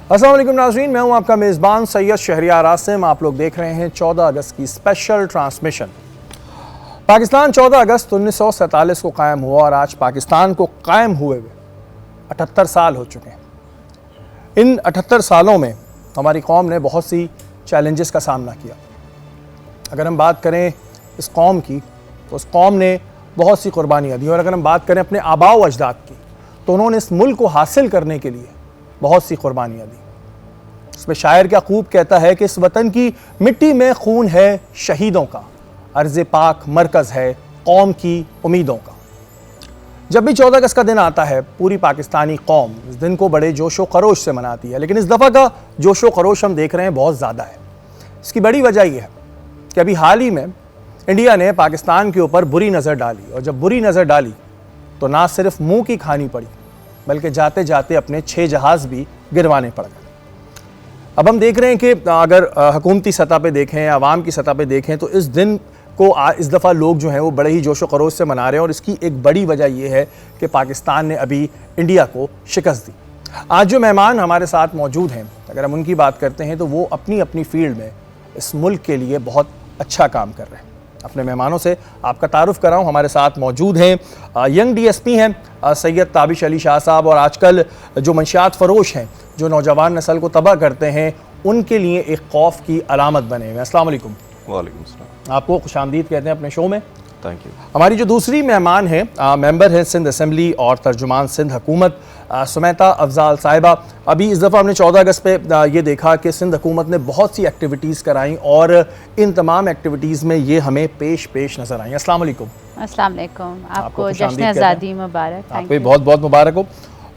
अस्सलाम वालेकुम नाज़रीन, मैं हूं आपका मेज़बान सैयद शहरियार आसिम। आप लोग देख रहे हैं 14 अगस्त की स्पेशल ट्रांसमिशन। पाकिस्तान 14 अगस्त 1947 को कायम हुआ और आज पाकिस्तान को कायम हुए 78 साल हो चुके हैं। इन 78 सालों में हमारी कौम ने बहुत सी चैलेंजेस का सामना किया। अगर हम बात करें इस कौम की तो उस कौम ने बहुत सी कुर्बानियाँ दी, और अगर हम बात करें अपने आबाओ अजदाद की तो उन्होंने इस मुल्क को हासिल करने के लिए बहुत सी कुर्बानियाँ दी। इसमें शायर क्या खूब कहता है कि इस वतन की मिट्टी में खून है शहीदों का, अर्ज़ पाक मरकज़ है कौम की उम्मीदों का। जब भी 14 अगस्त का दिन आता है पूरी पाकिस्तानी कौम इस दिन को बड़े जोशो खरोश से मनाती है, लेकिन इस दफ़ा का जोशो खरोश हम देख रहे हैं बहुत ज़्यादा है। इसकी बड़ी वजह यह है कि अभी हाल ही में इंडिया ने पाकिस्तान के ऊपर बुरी नज़र डाली, और जब बुरी नज़र डाली तो ना सिर्फ मुंह की खानी पड़ी बल्कि जाते जाते अपने 6 जहाज़ भी गिरवाने पड़ गए। अब हम देख रहे हैं कि अगर हुकूमती सतह पे देखें, आवाम की सतह पे देखें तो इस दिन को इस दफ़ा लोग जो हैं वो बड़े ही जोशो खरोश से मना रहे हैं, और इसकी एक बड़ी वजह यह है कि पाकिस्तान ने अभी इंडिया को शिकस्त दी। आज जो मेहमान हमारे साथ मौजूद हैं, अगर हम उनकी बात करते हैं तो वो अपनी अपनी फील्ड में इस मुल्क के लिए बहुत अच्छा काम कर रहे हैं। अपने मेहमानों से आपका तारुफ कराऊं, हमारे साथ मौजूद हैं यंग DSP हैं सैयद ताबिश अली शाह साहब, और आजकल जो मंशियात फ़रोश हैं जो नौजवान नस्ल को तबाह करते हैं उनके लिए एक खौफ की अलामत बने हुए हैं। अस्सलाम वालेकुम। वालेकुम सलाम। आपको खुशामदीद कहते हैं अपने शो में। Thank you. हमारी जो दूसरी मेहमान हैं मेंबर हैं सिंध असम्बली और तर्जुमान सिंध हुकूमत सुमेता अफजाल साहिबा। अभी इस दफ़ा हमने 14 अगस्त पे ये देखा कि सिंध हुकूमत ने बहुत सी एक्टिविटीज़ कराई और इन तमाम एक्टिविटीज़ में ये हमें पेश नज़र आई। अस्सलाम वालेकुम। अस्सलाम वालेकुम। आपको जश्न आज़ादी मुबारक। आपको भी बहुत बहुत मुबारक हो।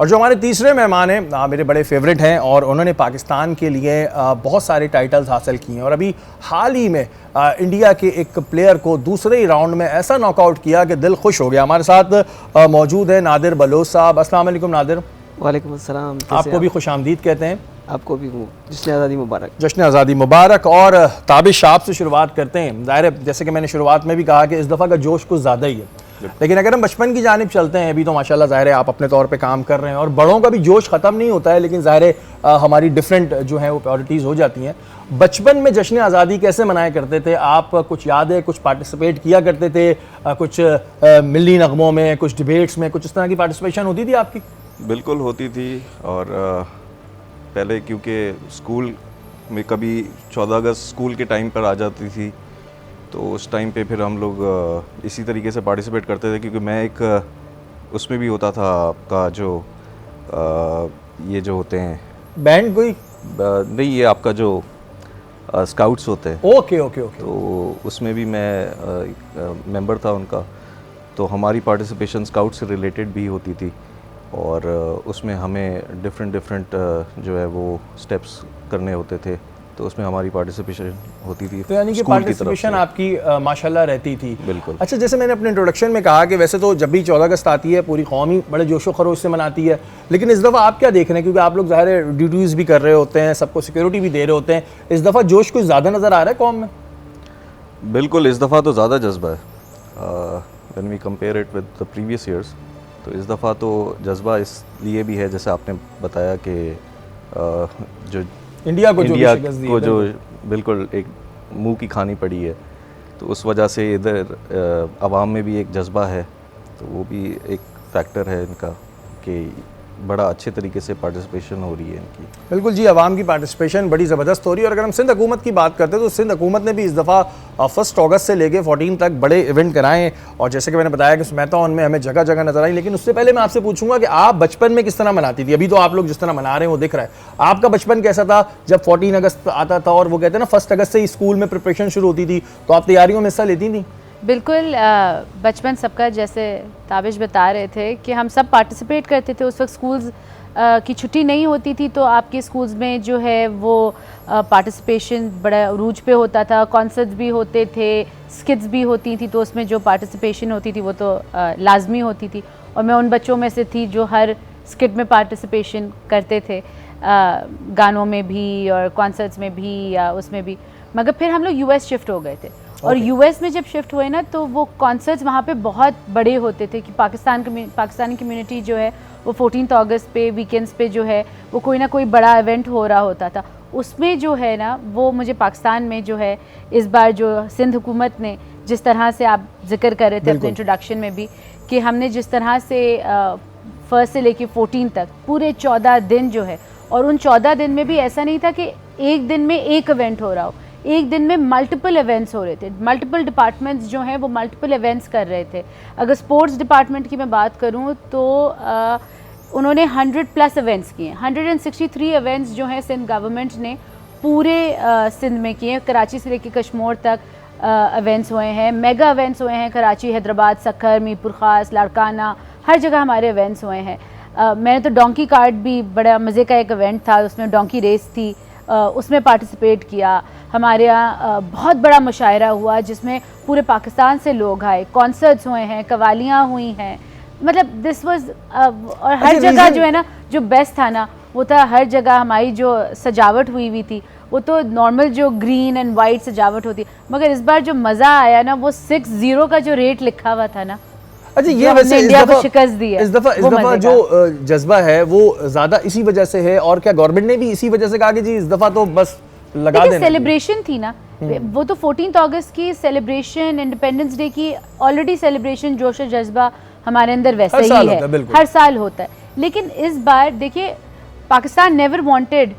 और जो हमारे तीसरे मेहमान हैं मेरे बड़े फेवरेट हैं और उन्होंने पाकिस्तान के लिए बहुत सारे टाइटल्स हासिल किए हैं, और अभी हाल ही में इंडिया के एक प्लेयर को दूसरे ही राउंड में ऐसा नॉकआउट किया कि दिल खुश हो गया। हमारे साथ मौजूद है नादिर बलोच साहब। अस्सलाम वालेकुम नादिर। वालेकुम अस्सलाम। आपको भी खुशामदीद कहते हैं। आपको भी जश्न आज़ादी मुबारक। जश्न आज़ादी मुबारक। और ताबिश आप से शुरुआत करते हैं। ज़ाहिर है जैसे कि मैंने शुरुआत में भी कहा कि इस दफ़ा का जोश कुछ ज़्यादा ही है, लेकिन अगर हम बचपन की जानिब चलते हैं अभी तो माशाल्लाह ज़ाहिर है आप अपने तौर पे काम कर रहे हैं और बड़ों का भी जोश ख़त्म नहीं होता है, लेकिन ज़ाहिर है हमारी डिफरेंट जो है वो प्रायोरिटीज़ हो जाती हैं। बचपन में जश्न आज़ादी कैसे मनाया करते थे आप? कुछ याद है? कुछ पार्टिसिपेट किया करते थे? कुछ मिली नगमों में, कुछ डिबेट्स में, कुछ इस तरह की पार्टिसिपेशन होती थी आपकी? बिल्कुल होती थी। और पहले क्योंकि स्कूल में कभी 14 अगस्त स्कूल के टाइम पर आ जाती थी तो उस टाइम पे फिर हम लोग इसी तरीके से पार्टिसिपेट करते थे, क्योंकि मैं एक उसमें भी होता था आपका जो ये जो होते हैं बैंड कोई नहीं, ये आपका जो स्काउट्स होते हैं। Okay okay okay. तो उसमें भी मैं मेंबर था उनका, तो हमारी पार्टिसिपेशन स्काउट से रिलेटेड भी होती थी, और उसमें हमें डिफरेंट जो है वो स्टेप्स करने होते थे, तो उसमें हमारी पार्टिसिपेशन होती थी। तो यानी कि पार्टिसिपेशन आपकी माशाल्लाह रहती थी। बिल्कुल। अच्छा, जैसे मैंने अपने इंट्रोडक्शन में कहा कि वैसे तो जब भी 14 अगस्त आती है पूरी कौम ही बड़े जोशो खरोश से मनाती है, लेकिन इस दफ़ा आप क्या देख रहे हैं? क्योंकि आप लोग ज़ाहिर है ड्यूटीज़ भी कर रहे होते हैं, सबको सिक्योरिटी भी दे रहे होते हैं, इस दफ़ा जोश कुछ ज़्यादा नज़र आ रहा है कौम में? बिल्कुल, इस दफ़ा तो ज़्यादा जज्बा है when we compare it with the previous years. तो इस दफ़ा तो जज्बा इसलिए भी है, जैसे आपने बताया कि जो इंडिया को जो बिल्कुल एक मुंह की खानी पड़ी है, तो उस वजह से इधर आवाम में भी एक जज्बा है, तो वो भी एक फैक्टर है इनका कि बड़ा अच्छे तरीके से पार्टिसिपेशन हो रही है इनकी। बिल्कुल जी, आवाम की पार्टिसिपेशन बड़ी ज़बरदस्त हो रही है। और अगर हम सिंध हुकूमत की बात करते हैं तो सिंध हुकूमत ने भी इस दफ़ा 1 अगस्त से लेके 14 तक बड़े इवेंट कराएं, और जैसे कि मैंने बताया कि सुमेता उनमें हमें जगह जगह नजर आई। लेकिन उससे पहले मैं आपसे पूछूंगा कि आप बचपन में किस तरह मनाती थी? अभी तो आप लोग जिस तरह मना रहे हैं वो दिख रहा है, आपका बचपन कैसा था जब 14 अगस्त आता था? और वो कहते हैं ना 1 अगस्त से ही स्कूल में प्रिपरेशन शुरू होती थी, तो आप तैयारियों में हिस्सा लेती थी? बिल्कुल, बचपन सबका, जैसे ताबिश बता रहे थे कि हम सब पार्टिसिपेट करते थे। उस वक्त स्कूल्स की छुट्टी नहीं होती थी, तो आपके स्कूल्स में जो है वो पार्टिसिपेशन बड़ा अरूज पे होता था। कॉन्सर्ट्स भी होते थे, स्किट्स भी होती थी, तो उसमें जो पार्टिसिपेशन होती थी वो तो लाजमी होती थी, और मैं उन बच्चों में से थी जो हर स्किट में पार्टिसिपेशन करते थे, गानों में भी और कॉन्सर्ट्स में भी या उसमें भी। मगर फिर हम लोग US शिफ्ट हो गए थे, और US में जब शिफ्ट हुए ना तो वो कॉन्सर्ट्स वहाँ पे बहुत बड़े होते थे कि पाकिस्तानी कम्युनिटी जो है वो 14 अगस्त पे वीकेंड्स पे जो है वो कोई ना कोई बड़ा इवेंट हो रहा होता था। उसमें जो है ना वो मुझे पाकिस्तान में जो है इस बार जो सिंध हुकूमत ने जिस तरह से आप जिक्र कर रहे थे अपने इंट्रोडक्शन में भी कि हमने जिस तरह से 1 से लेके 14 तक पूरे 14 दिन जो है, और उन 14 दिन में भी ऐसा नहीं था कि एक दिन में एक इवेंट हो रहा हो, एक दिन में मल्टीपल इवेंट्स हो रहे थे। मल्टीपल डिपार्टमेंट्स जो हैं वो मल्टीपल इवेंट्स कर रहे थे। अगर स्पोर्ट्स डिपार्टमेंट की मैं बात करूं तो उन्होंने 100+ इवेंट्स किए। 163 इवेंट्स जो हैं सिंध गवर्नमेंट ने पूरे सिंध में किए। कराची से लेकर कश्मीर तक इवेंट्स हुए हैं, मेगा इवेंट्स हुए हैं। कराची, हैदराबाद, सक्खर, मीरपुर ख़ास, लाड़काना, हर जगह हमारे इवेंट्स हुए हैं। मैंने तो डोंकी कार्ट भी बड़ा मज़े का एक इवेंट था, उसमें डोंकी रेस थी, उसमें पार्टिसिपेट किया। हमारे यहाँ बहुत बड़ा मुशायरा हुआ जिसमें पूरे पाकिस्तान से लोग आए। कॉन्सर्ट्स हुए हैं, कवालियाँ हुई हैं, मतलब दिस वाज और हर जगह जो है ना जो बेस्ट था ना वो था हर जगह हमारी जो सजावट हुई थी वो तो नॉर्मल जो ग्रीन एंड वाइट सजावट होती, मगर इस बार जो मज़ा आया ना वो 60 का जो रेट लिखा हुआ था ना। अच्छा, ये वैसे इंडिया को शिकस्त दी है, इस दफा जो जज्बा है वो ज्यादा इसी वजह से है, और क्या गवर्नमेंट ने भी इसी वजह से कहा कि जी इस दफा तो बस लगा देना? सेलिब्रेशन थी ना वो तो 14 अगस्त की सेलिब्रेशन, इंडिपेंडेंस डे की ऑलरेडी सेलिब्रेशन, जोश और जज्बा हमारे अंदर वैसे ही है, हर साल होता है। लेकिन इस बार देखिए पाकिस्तान नेवर वांटेड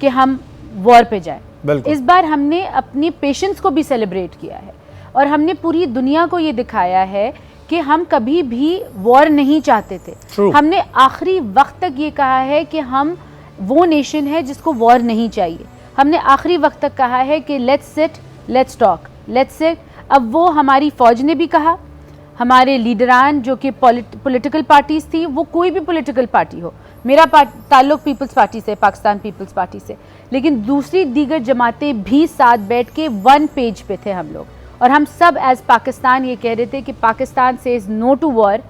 कि हम वॉर पे जाए। इस बार हमने अपनी पेशेंस को भी सेलिब्रेट किया है और हमने पूरी दुनिया को ये दिखाया है कि हम कभी भी वॉर नहीं चाहते थे। हमने आखिरी वक्त तक ये कहा है कि हम वो नेशन है जिसको वॉर नहीं चाहिए। हमने आखिरी वक्त तक कहा है कि let's sit, let's talk, let's sit. अब वो हमारी फ़ौज ने भी कहा, हमारे लीडरान जो कि पॉलिटिकल पार्टीज़ थी, वो कोई भी पॉलिटिकल पार्टी हो, मेरा ताल्लुक पीपल्स पार्टी से, पाकिस्तान पीपल्स पार्टी से, लेकिन दूसरी दीगर जमातें भी साथ बैठ के वन पेज पे थे हम लोग, और हम सब एज पाकिस्तान ये कह रहे थे कि पाकिस्तान से इज़ नो टू वॉर,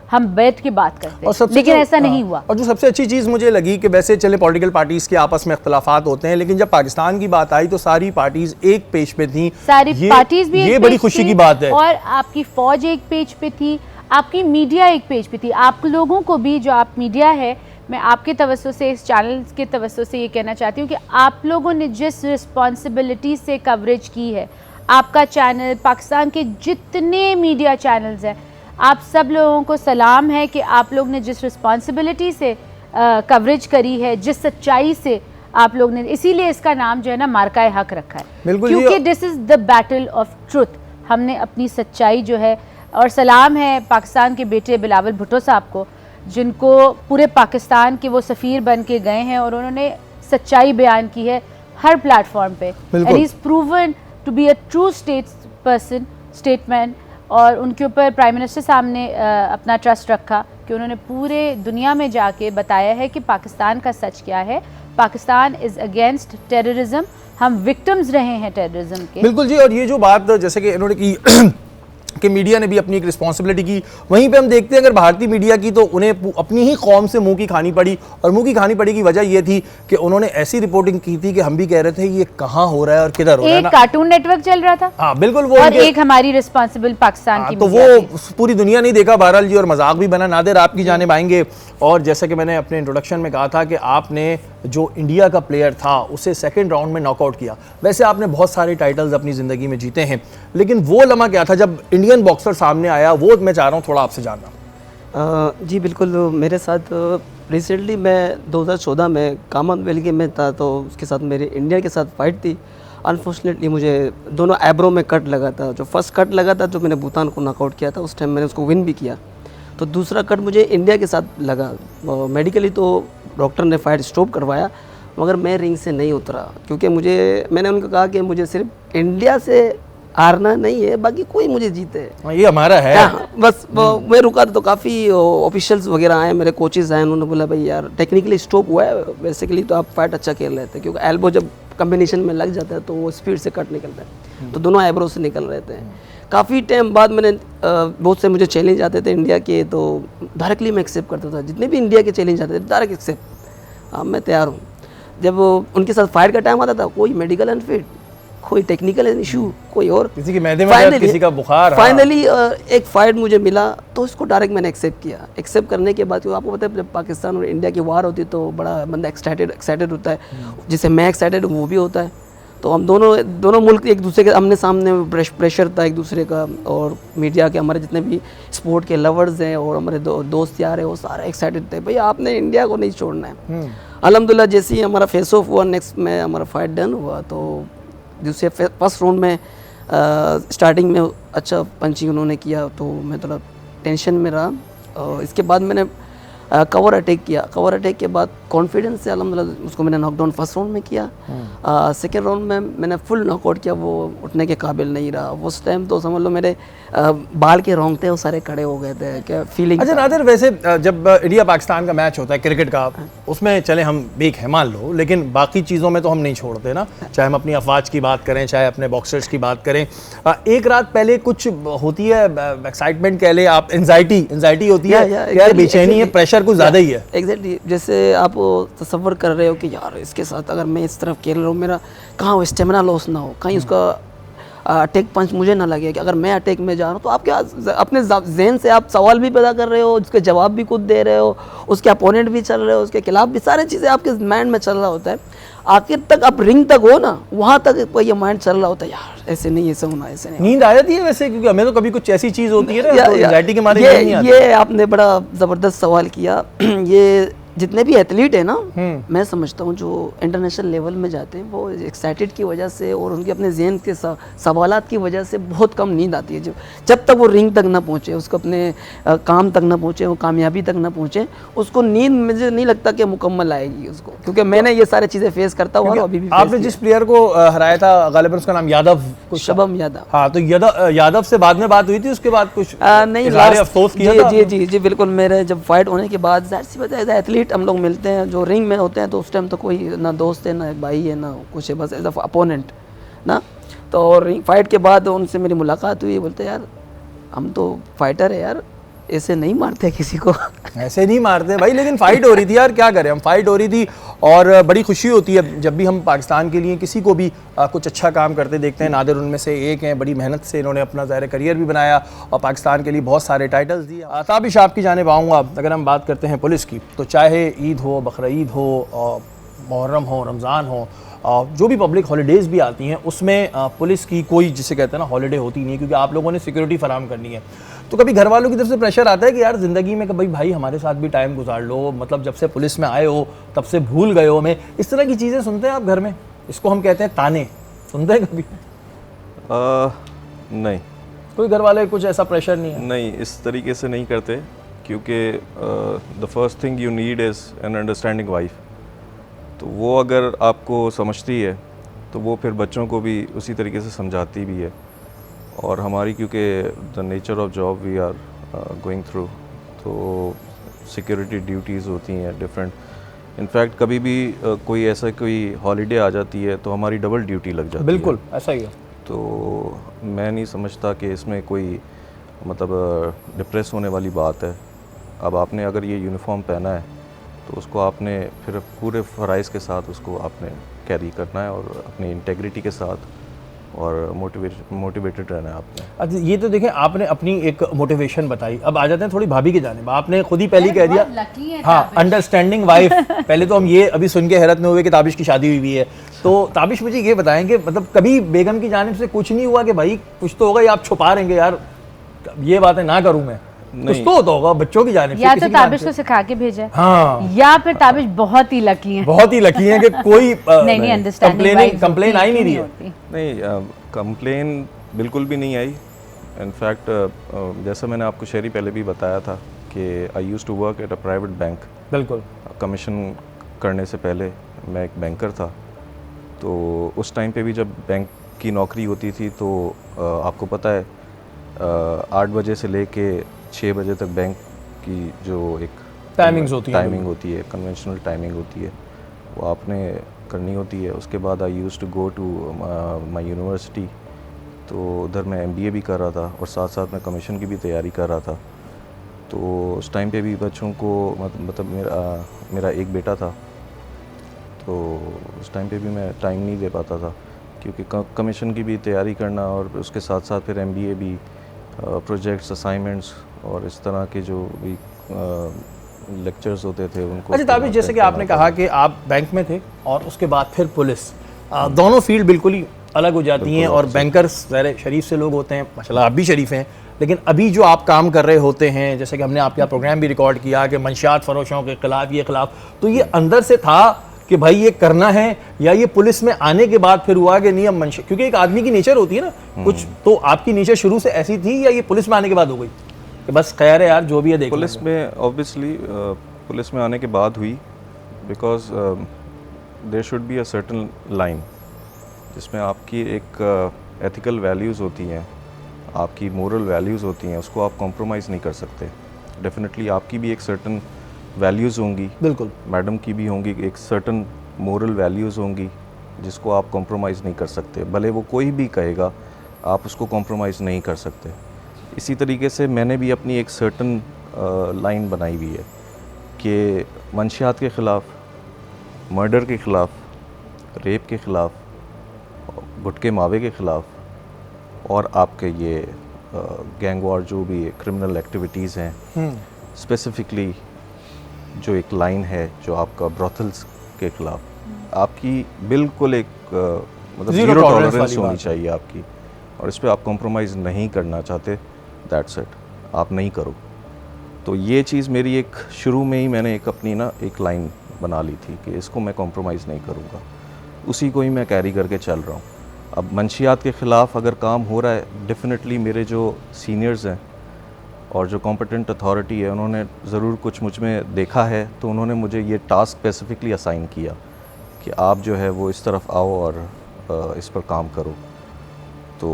हम बैठ के बात करते हैं, लेकिन ऐसा नहीं हुआ। और जो सबसे अच्छी चीज़ मुझे लगी कि वैसे चले पॉलिटिकल पार्टीज़ के आपस में इख्तलाफात होते हैं, लेकिन जब पाकिस्तान की बात आई तो सारी पार्टीज़ एक पेज पे थी, सारी पार्टीज़ भी ये बड़ी खुशी की बात है। और आपकी फ़ौज एक पेज पे थी, आपकी मीडिया एक पेज पे थी। आप लोगों को भी, जो आप मीडिया है, मैं आपके तवज्जो से, इस चैनल के तवज्जो से ये कहना चाहती हूँ कि आप लोगों ने जिस रिस्पॉन्सिबिलिटी से कवरेज की है, आपका चैनल, पाकिस्तान के जितने मीडिया चैनल्स हैं, आप सब लोगों को सलाम है कि आप लोग ने जिस रिस्पॉन्सिबिलिटी से कवरेज करी है, जिस सच्चाई से आप लोग ने, इसीलिए इसका नाम जो है ना मार्का हक रखा है, क्योंकि this is the battle of truth. हमने अपनी सच्चाई जो है, और सलाम है पाकिस्तान के बेटे बिलावल भुट्टो साहब को, जिनको पूरे पाकिस्तान के वो सफ़ीर बन के गए हैं और उन्होंने सच्चाई बयान की है हर प्लेटफॉर्म पे, and he is proven to be a true statement. और उनके ऊपर प्राइम मिनिस्टर साहब ने अपना ट्रस्ट रखा कि उन्होंने पूरे दुनिया में जाके बताया है कि पाकिस्तान का सच क्या है। पाकिस्तान इज़ अगेंस्ट टेररिज्म, हम विक्टिम्स रहे हैं टेररिज्म के। बिल्कुल जी, और ये जो बात जैसे कि इन्होंने की कि मीडिया ने भी अपनी एक रिस्पॉन्सिबिलिटी की, वहीं पे हम देखते हैं अगर भारतीय मीडिया की तो उन्हें अपनी ही कौम से मुंह की खानी पड़ी, और मुंह की खानी पड़ी की वजह ये थी कि उन्होंने ऐसी रिपोर्टिंग की थी कि हम भी कह रहे थे ये कहाँ हो रहा है और किधर हो रहा है। एक कार्टून नेटवर्क चल रहा था, हाँ बिल्कुल, वो और एक हमारी रिस्पॉन्सिबल पाकिस्तान की तो वो पूरी दुनिया नहीं देखा बहरहाल जी, और मजाक भी बना। नादिर, आपकी जानिब आएंगे, और जैसा कि मैंने अपने इंट्रोडक्शन में कहा था कि आपने जो इंडिया का प्लेयर था उसे सेकंड राउंड में नॉकआउट किया। वैसे आपने बहुत सारे टाइटल्स अपनी ज़िंदगी में जीते हैं, लेकिन वो लम्हा क्या था जब इंडियन बॉक्सर सामने आया, वो मैं चाह रहा हूँ थोड़ा आपसे जानना। जी बिल्कुल, मेरे साथ रिसेंटली मैं 2014 में कॉमनवेल्थ गेम में था, तो उसके साथ मेरे इंडिया के साथ फाइट थी। अनफॉर्चुनेटली मुझे दोनों आईब्रो में कट लगा था। जो फर्स्ट कट लगा था, जो मैंने भूटान को नॉकआउट किया था, उस टाइम मैंने उसको विन भी किया। तो दूसरा कट मुझे इंडिया के साथ लगा। मेडिकली तो डॉक्टर ने फाइट स्टॉप करवाया, मगर मैं रिंग से नहीं उतरा, क्योंकि मैंने उनको कहा कि मुझे सिर्फ इंडिया से हारना नहीं है, बाकी कोई मुझे जीते, ये हमारा है। बस मैं रुका था, तो काफ़ी ऑफिशियल्स वगैरह आए, मेरे कोचेज़ आए, उन्होंने बोला भाई यार टेक्निकली स्टॉप हुआ है, बेसिकली तो आप फाइट अच्छा खेल रहे थे, क्योंकि एल्बो जब कम्बिनेशन में लग जाता है तो वो स्पीड से कट निकलता है, तो दोनों आईब्रो से निकल रहे थे। काफ़ी टाइम बाद मैंने बहुत से मुझे चैलेंज आते थे इंडिया के, तो डायरेक्टली मैं एक्सेप्ट करता था। जितने भी इंडिया के चैलेंज आते थे डायरेक्ट एक्सेप्ट, मैं तैयार हूँ। जब उनके साथ फाइट का टाइम आता था, कोई मेडिकल अनफिट, कोई टेक्निकल इशू, कोई और, किसी के मैदे में दर्द, किसी का बुखार। फाइनली एक फाइट मुझे मिला तो इसको डायरेक्ट मैंने एक्सेप्ट किया। एक्सेप्ट करने के बाद आपको पता है जब पाकिस्तान और इंडिया की वार होती है तो बड़ा बंदा एक्साइटेड होता है, जिससे मैं एक्साइटेड हूँ वो भी होता है। तो हम दोनों मुल्क एक दूसरे के आमने सामने प्रेशर था एक दूसरे का, और मीडिया के हमारे जितने भी स्पोर्ट के लवर्स हैं और हमारे दोस्त यार हैं वो सारे एक्साइटेड थे, भाई आपने इंडिया को नहीं छोड़ना है। अल्हम्दुलिल्लाह जैसे ही हमारा फेस ऑफ हुआ, नेक्स्ट में हमारा फाइट डन हुआ, तो दूसरे फर्स्ट राउंड में स्टार्टिंग में अच्छा पंचिंग उन्होंने किया तो मैं थोड़ा टेंशन में रहा, और इसके बाद मैंने कवर अटैक किया। कवर अटैक के बाद कॉन्फिडेंस से अल्हम्दुलिल्लाह उसको मैंने नॉकडाउन फर्स्ट राउंड में किया। सेकेंड राउंड में मैंने फुल नॉकआउट किया, वो उठने के काबिल नहीं रहा। उस टाइम तो समझ लो मेरे बाल के रोंगटे वो सारे खड़े हो गए थे, क्या फीलिंग। अच्छा नादिर, वैसे जब इंडिया पाकिस्तान का मैच होता है क्रिकेट का, उसमें चले हम वीक है मान लो, लेकिन बाकी चीज़ों में तो हम नहीं छोड़ते ना, चाहे हम अपनी अफवाज की बात करें, चाहे अपने बॉक्सर्स की बात करें। एक रात पहले कुछ होती है एक्साइटमेंट कह ले आप, एंजाइटी होती है यार, बेचैनी है, प्रेशर कुछ ज़्यादा ही है। एग्जैक्टली, जैसे आप तसव्वुर कर रहे हो कि यार इसके साथ अगर मैं इस तरफ खेल रहा हूँ, मेरा कहाँ स्टेमिना लॉस ना हो, कहीं उसका अटैक पंच मुझे ना लगे कि अगर मैं अटैक में जा रहा हूँ। तो आप क्या अपने जहन से आप सवाल भी पैदा कर रहे हो, उसके जवाब भी खुद दे रहे हो, उसके अपोनेंट भी चल रहे हो, उसके खिलाफ भी सारी चीज़ें आपके माइंड में चल रहा होता है। आखिर तक आप रिंग तक हो ना, वहाँ तक ये माइंड चल रहा होता है, यार ऐसे नहीं, ऐसे होना, ऐसे नहीं। नींद आ जाती है वैसे, क्योंकि हमें तो कभी कुछ ऐसी चीज़ होती है ना तो एंजाइटी के मारे नींद नहीं आती। ये आपने बड़ा ज़बरदस्त सवाल किया। ये जितने भी एथलीट है ना, मैं समझता हूँ जो इंटरनेशनल लेवल में जाते हैं वो एक्साइटेड की वजह से और उनके अपने जहन के सवालात की वजह से बहुत कम नींद आती है। जब तक वो रिंग तक ना पहुँचे, उसको अपने काम तक ना पहुँचे, वो कामयाबी तक ना पहुँचे, उसको नींद मुझे नहीं लगता कि मुकम्मल आएगी उसको, क्योंकि मैंने ये सारी चीज़ें फेस करता हूँ और अभी भी। आपने जिस प्लेयर को हराया था, गालिबन उसका नाम यादव, शबम यादव। हाँ, तो यादव से बाद में बात हुई थी, उसके बाद कुछ नहीं, अफसोस किया था? जी बिल्कुल। मेरे जब फाइट होने के बाद जाहिर सी बात है एथलीट हम लोग मिलते हैं, जो रिंग में होते हैं, तो उस टाइम तो कोई ना दोस्त है, ना भाई है, ना कुछ है, बस एज अ अपोनेंट ना। तो रिंग फाइट के बाद उनसे मेरी मुलाकात हुई, बोलते यार हम तो फाइटर है यार, ऐसे नहीं मारते किसी को। ऐसे नहीं मारते भाई, लेकिन फाइट हो रही थी यार, क्या करें हम, फाइट हो रही थी। और बड़ी खुशी होती है जब भी हम पाकिस्तान के लिए किसी को भी कुछ अच्छा काम करते देखते हैं। नादिर उनमें से एक हैं, बड़ी मेहनत से इन्होंने अपना ज़ाहिर करियर भी बनाया और पाकिस्तान के लिए बहुत सारे टाइटल्स दिए। ताबिश आपकी जानिब आऊँगा। अगर हम बात करते हैं पुलिस की, तो चाहे ईद हो, बकरीद हो, मुहर्रम हो, रमज़ान हो, जो भी पब्लिक हॉलीडेज़ भी आती हैं, उसमें पुलिस की कोई जिसे कहते हैं ना हॉलीडे होती नहीं है, क्योंकि आप लोगों ने सिक्योरिटी फराहम करनी है। तो कभी घर वालों की तरफ से प्रेशर आता है कि यार ज़िंदगी में कभी भाई हमारे साथ भी टाइम गुजार लो, मतलब जब से पुलिस में आए हो तब से भूल गए हो हमें, इस तरह की चीज़ें सुनते हैं आप घर में? इसको हम कहते हैं ताने, सुनते हैं कभी? नहीं, कोई घर वाले कुछ ऐसा प्रेशर नहीं है? नहीं, इस तरीके से नहीं करते, क्योंकि the first thing you need is an understanding wife. तो वो अगर आपको समझती है तो वो फिर बच्चों को भी उसी तरीके से समझाती भी है। और हमारी क्योंकि the nature of job we are going through, तो सिक्योरिटी ड्यूटीज़ होती हैं डिफरेंट। इनफैक्ट कभी भी कोई हॉलीडे आ जाती है तो हमारी डबल ड्यूटी लग जाती है। बिल्कुल ऐसा ही है। तो मैं नहीं समझता कि इसमें कोई मतलब डिप्रेस होने वाली बात है। अब आपने अगर ये यूनिफॉर्म पहना है तो उसको आपने फिर पूरे फ़राइज़ के साथ उसको आपने कैरी करना है और अपनी इंटेग्रिटी के साथ, और मोटिवेटेड रहना है आपने। अच्छा, ये तो देखें आपने अपनी एक मोटिवेशन बताई, अब आ जाते हैं थोड़ी भाभी की जानिब। आपने खुद ही पहले कह दिया, हाँ, अंडरस्टैंडिंग वाइफ। पहले तो हम ये अभी सुन के हैरत में हुए कि ताबिश की शादी हुई हुई है। तो ताबिश मुझे ये बताएं कि मतलब कभी बेगम की जानिब से कुछ नहीं हुआ कि भाई कुछ तो होगा, या आप छुपा रहेंगे यार ये बातें ना करूँ मैं, कुछ तो होता होगा बच्चों की जानिब से? या तो ताबिश को सिखा के भेजा, हाँ, या फिर ताबिश बहुत ही लकी है, बहुत ही लकी है कि कोई नहीं अंडरस्टैंडिंग कंप्लेन आई नहीं रही है। नहीं, कंप्लेन बिल्कुल भी नहीं आई। इनफैक्ट जैसा मैंने आपको शहरी पहले भी बताया था कि I used to work at a private bank. बिल्कुल, कमीशन करने से पहले मैं एक बैंकर था। तो उस टाइम पे भी जब बैंक की नौकरी होती थी तो आपको पता है 8 बजे से लेके 6 बजे तक बैंक की जो एक टाइमिंग्स होती है, कन्वेंशनल टाइमिंग होती है, वो आपने करनी होती है। उसके बाद I used to go to my university, तो उधर मैं MBA भी कर रहा था और साथ साथ मैं कमीशन की भी तैयारी कर रहा था। तो उस टाइम पे भी बच्चों को मतलब मेरा एक बेटा था, तो उस टाइम पे भी मैं टाइम नहीं दे पाता था। क्योंकि कमीशन की भी तैयारी करना और उसके साथ साथ फिर MBA भी, प्रोजेक्ट्स, असाइनमेंट्स और इस तरह के जो भी लेक्चर्स होते थे उनको। अच्छा ताबिश, जैसे कि आपने कहा कि आप बैंक में थे और उसके बाद फिर पुलिस, दोनों फील्ड बिल्कुल ही अलग हो जाती हैं और बैंकर्स ज़ाहिर शरीफ से लोग होते हैं, माशाल्लाह आप भी शरीफ हैं, लेकिन अभी जो आप काम कर रहे होते हैं, जैसे कि हमने आपका प्रोग्राम भी रिकॉर्ड किया कि मंशियात फरोशों के खिलाफ, ये खिलाफ, तो ये अंदर से था कि भाई ये करना है, या ये पुलिस में आने के बाद फिर हुआ कि नहीं अब मंशा, क्योंकि एक आदमी की नेचर होती है ना कुछ, तो आपकी नेचर शुरू से ऐसी थी या ये पुलिस में आने के बाद हो गई कि बस खैर है यार जो भी है देख पुलिस में ऑब्वियसली पुलिस में आने के बाद हुई, because there should be a certain line जिसमें आपकी एक एथिकल वैल्यूज़ होती हैं, आपकी मोरल वैल्यूज़ होती हैं, उसको आप कॉम्प्रोमाइज़ नहीं कर सकते। डेफिनेटली आपकी भी एक सर्टेन वैल्यूज़ होंगी, बिल्कुल मैडम की भी होंगी, एक सर्टेन मोरल वैल्यूज़ होंगी जिसको आप कॉम्प्रोमाइज़ नहीं कर सकते, भले वो कोई भी कहेगा आप उसको कॉम्प्रोमाइज़ नहीं कर सकते। इसी तरीके से मैंने भी अपनी एक सर्टेन लाइन बनाई हुई है कि मंशियात के ख़िलाफ़, मर्डर के ख़िलाफ़, रेप के ख़िलाफ़, गुटके मावे के ख़िलाफ़ और आपके ये गैंग वॉर जो भी क्रिमिनल एक्टिविटीज़ हैं, स्पेसिफिकली जो एक लाइन है जो आपका ब्रॉथल्स के ख़िलाफ़, आपकी बिल्कुल एक मतलब Zero ज़ीरो tolerance टॉलरेंस वाली होनी बात। चाहिए आपकी, और इस पे आप कॉम्प्रोमाइज़ नहीं करना चाहते, दैट्स इट, आप नहीं करो। तो ये चीज़ मेरी एक शुरू में ही मैंने एक अपनी ना एक लाइन बना ली थी कि इसको मैं कॉम्प्रोमाइज़ नहीं करूँगा, उसी को ही मैं कैरी करके चल रहा हूँ। अब मंशियात के ख़िलाफ़ अगर काम हो रहा है, डेफिनेटली मेरे जो सीनियर्स हैं और जो कॉम्पिटेंट अथॉरिटी है उन्होंने ज़रूर कुछ मुझ में देखा है, तो उन्होंने मुझे ये टास्क स्पेसिफिकली असाइन किया कि आप जो है वो इस तरफ आओ और इस पर काम करो। तो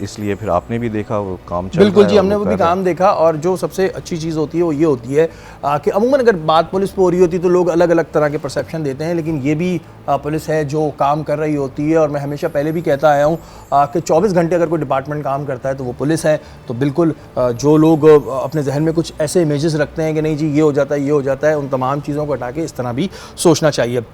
इसलिए फिर आपने भी देखा वो काम चल बिल्कुल रहा है जी, और हमने वो भी कर रहा है। काम देखा, और जो सबसे अच्छी चीज़ होती है वो ये होती है कि अमूमन अगर बात पुलिस पे हो रही होती है तो लोग अलग अलग तरह के परसेप्शन देते हैं, लेकिन ये भी पुलिस है जो काम कर रही होती है। और मैं हमेशा पहले भी कहता आया हूँ कि 24 घंटे अगर कोई डिपार्टमेंट काम करता है तो वो पुलिस है। तो बिल्कुल जो लोग अपने जहन में कुछ ऐसे इमेजेस रखते हैं कि नहीं जी ये हो जाता है, ये हो जाता है, उन तमाम चीज़ों को हटा के इस तरह भी सोचना चाहिए।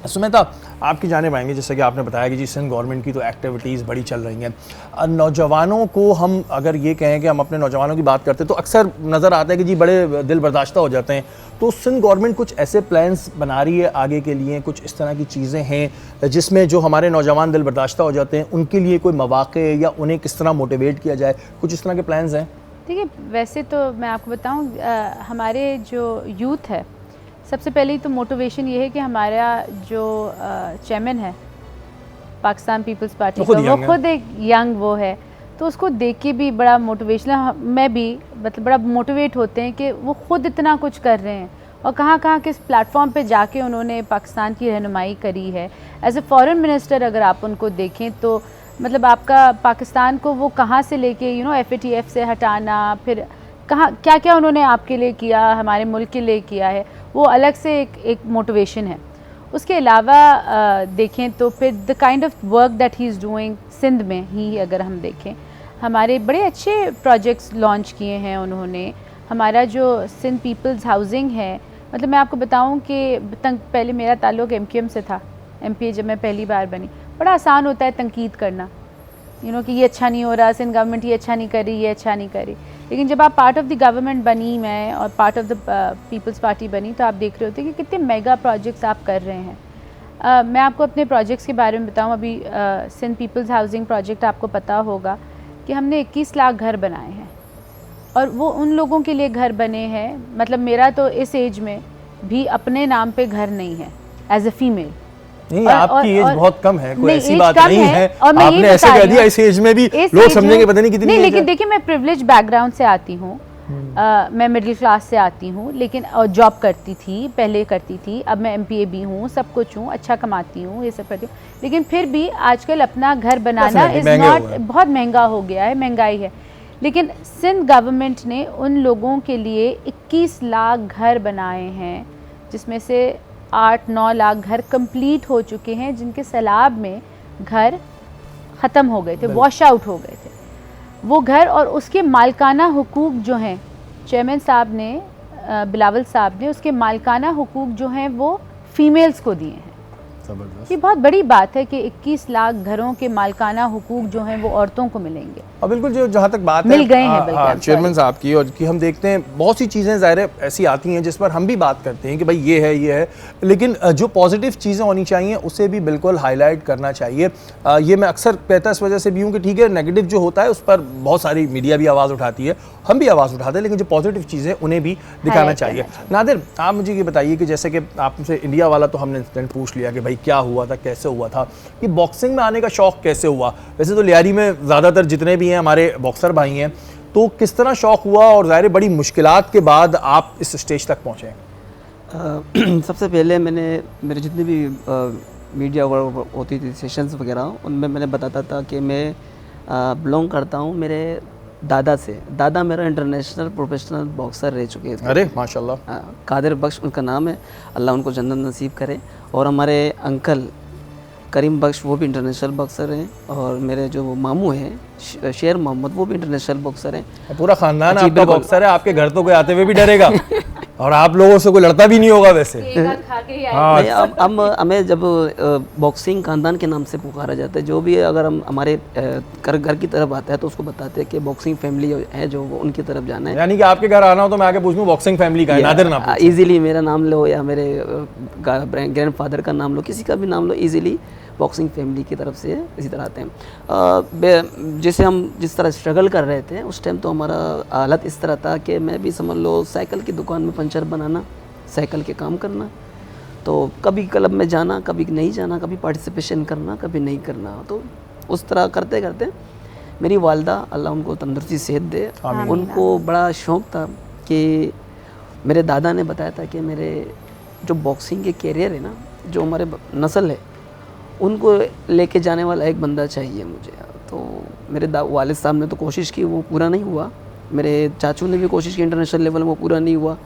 सुमेता, आपकी जानिब आएंगे, जैसे कि आपने बताया कि जी सिंध गवर्नमेंट की तो एक्टिविटीज़ बड़ी चल रही हैं। नौजवानों को हम अगर ये कहें कि हम अपने नौजवानों की बात करते हैं तो अक्सर नज़र आता है कि जी बड़े दिल बर्दाश्ता हो जाते हैं। तो सिंध गवर्नमेंट कुछ ऐसे प्लान्स बना रही है आगे के लिए, कुछ इस तरह की चीज़ें हैं जिसमें जो हमारे नौजवान दिल बर्दाश्ता हो जाते हैं उनके लिए कोई मौक़े या उन्हें किस तरह मोटिवेट किया जाए, कुछ इस तरह के प्लान्स हैं? देखिए, वैसे तो मैं आपको बताऊं, हमारे जो यूथ है, सबसे पहले तो मोटिवेशन ये है कि हमारा जो चेयरमैन है पाकिस्तान पीपल्स पार्टी का, वो खुद एक यंग वो है, तो उसको देख के भी बड़ा मोटिवेशन, मैं भी मतलब बड़ा मोटिवेट होते हैं कि वो खुद इतना कुछ कर रहे हैं और कहाँ कहाँ किस प्लेटफॉर्म पे जाके उन्होंने पाकिस्तान की रहनुमाई करी है। एज ए फॉरेन मिनिस्टर अगर आप उनको देखें तो मतलब आपका पाकिस्तान को वो कहाँ से लेके FATF से हटाना, फिर कहाँ क्या क्या उन्होंने आपके लिए किया, हमारे मुल्क के लिए किया है, वो अलग से एक मोटिवेशन है। उसके अलावा देखें तो फिर the kind of work that he is doing Sindh में ही अगर हम देखें, हमारे बड़े अच्छे प्रोजेक्ट्स लॉन्च किए हैं उन्होंने। हमारा जो सिंध पीपल्स हाउसिंग है, मतलब मैं आपको बताऊं कि पहले मेरा ताल्लुक़ MQM से था। MPA जब मैं पहली बार बनी, बड़ा आसान होता है तनकीद करना, कि ये अच्छा नहीं हो रहा, सिंध गवर्नमेंट ये अच्छा नहीं कर रही, ये अच्छा नहीं कर रही। लेकिन जब आप पार्ट ऑफ द गवर्नमेंट बनी, मैं और part of the Peoples Party बनी, तो आप देख रहे होते कि कितने मेगा प्रोजेक्ट्स आप कर रहे हैं। मैं आपको अपने प्रोजेक्ट्स के बारे में बताऊं। अभी सिंध पीपल्स हाउसिंग प्रोजेक्ट आपको पता होगा कि हमने 21 लाख घर बनाए हैं, और वो उन लोगों के लिए घर बने हैं, मतलब मेरा तो इस एज में भी अपने नाम पे घर नहीं है एज ए फीमेल। नहीं, आपकी एज बहुत कम है, कोई ऐसी बात कम नहीं है। और मैं आपने ऐसे कह दिया इस एज में भी लोग समझेंगे पता नहीं कितनी नहीं, एज लेकिन है। देखिए मैं प्रिविलेज बैकग्राउंड से आती हूँ, मैं मिडिल क्लास से आती हूँ, लेकिन जॉब करती थी, पहले करती थी, अब मैं MPA भी हूँ, सब कुछ हूँ, अच्छा कमाती हूँ, ये सब करती हूँ, लेकिन फिर भी आजकल अपना घर बनाना इज़ नॉट, बहुत महंगा हो गया है, महंगाई है। लेकिन सिंध गवर्नमेंट ने उन लोगों के लिए 21 लाख घर बनाए हैं, जिसमें से 8-9 लाख घर कंप्लीट हो चुके हैं, जिनके सैलाब में घर ख़त्म हो गए थे, वॉश आउट हो गए थे वो घर। और उसके मालकाना हुकूक जो हैं, चेयरमैन साहब ने, बिलावल साहब ने उसके मालकाना हुकूक जो हैं वो फीमेल्स को दिए हैं। ज़बरदस्त। ये बहुत बड़ी बात है कि 21 लाख घरों के मालिकाना हुकूक जो हैं वो औरतों को मिलेंगे। और बिल्कुल जो जहाँ तक बात मिल है गए हैं बल्कि, I'm चेयरमैन sorry। साहब की, और कि हम देखते हैं बहुत सी चीज़ें ज़ाहिर है ऐसी आती हैं जिस पर हम भी बात करते हैं कि भाई ये है, लेकिन जो पॉजिटिव चीज़ें होनी चाहिए उसे भी बिल्कुल हाईलाइट करना चाहिए। ये मैं अक्सर कहता इस वजह से भी हूँ कि ठीक है, नेगेटिव जो होता है उस पर बहुत सारी मीडिया भी आवाज़ उठाती है, हम भी आवाज़ उठाते हैं, लेकिन जो पॉजिटिव चीज़ें उन्हें भी दिखाना Highlight चाहिए। करना चाहिए। नादिर, आप मुझे ये बताइए कि जैसे कि आपसे इंडिया वाला तो हमने इंसिडेंट पूछ लिया कि भाई क्या हुआ था, कैसे हुआ था, ये बॉक्सिंग में आने का शौक़ कैसे हुआ? वैसे तो लियारी में ज़्यादातर जितने भी हैं हमारे बॉक्सर भाई हैं, तो किस तरह शौक़ हुआ और ज़ाहिर बड़ी मुश्किलात के बाद आप इस स्टेज तक पहुँचे? सबसे पहले मेरे जितने भी मीडिया वर्क होती थी, सेशंस वगैरह, उनमें मैंने बताता था कि मैं बिलोंग करता हूँ मेरे दादा से। दादा मेरा इंटरनेशनल प्रोफेशनल बॉक्सर रह चुके थे। अरे माशाल्लाह। कादिर बख्श उनका नाम है, अल्लाह उनको जन्नत नसीब करे। और हमारे अंकल करीम बख्श वो भी इंटरनेशनल बॉक्सर हैं, और मेरे जो मामू हैं शेर मोहम्मद वो भी इंटरनेशनल बॉक्सर हैं। पूरा खानदान जी, आपका बिल्कुल। बॉक्सर है, आपके घर तो कोई आते हुए भी डरेगा और आप लोगों से कोई लड़ता भी नहीं होगा वैसे। हाँ, नहीं, अब हमें जब बॉक्सिंग खानदान के नाम से पुकारा जाता है, जो भी है, अगर हम हमारे घर की तरफ आता है तो उसको बताते हैं कि बॉक्सिंग फैमिली है जो वो उनकी तरफ जाना है। यानी कि आपके घर आना हो तो मैं आके पूछ लूं बॉक्सिंग फैमिली का है, नादिर ना पूछो। इजीली मेरा नाम लो या मेरे ग्रैंडफादर का नाम लो, किसी का भी नाम लो, इजीली बॉक्सिंग फैमिली की तरफ से इसी तरह आते हैं। जैसे हम जिस तरह स्ट्रगल कर रहे थे उस टाइम, तो हमारा हालत इस तरह था कि मैं भी समझ लो साइकिल की दुकान में पंचर बनाना, साइकिल के काम करना, तो कभी क्लब में जाना, कभी नहीं जाना, कभी पार्टिसिपेशन करना, कभी नहीं करना। तो उस तरह करते करते मेरी वालदा, अल्लाह उनको तंदुरुस्ती सेहत दे, उनको बड़ा शौक़ था कि मेरे दादा ने बताया था कि मेरे जो बॉक्सिंग के कैरियर है ना, जो हमारे नस्ल है, उनको लेके जाने वाला एक बंदा चाहिए मुझे। तो मेरे वालिद साहब ने तो कोशिश की, वो पूरा नहीं हुआ। मेरे चाचू ने भी कोशिश की इंटरनेशनल लेवल में, वो पूरा नहीं हुआ।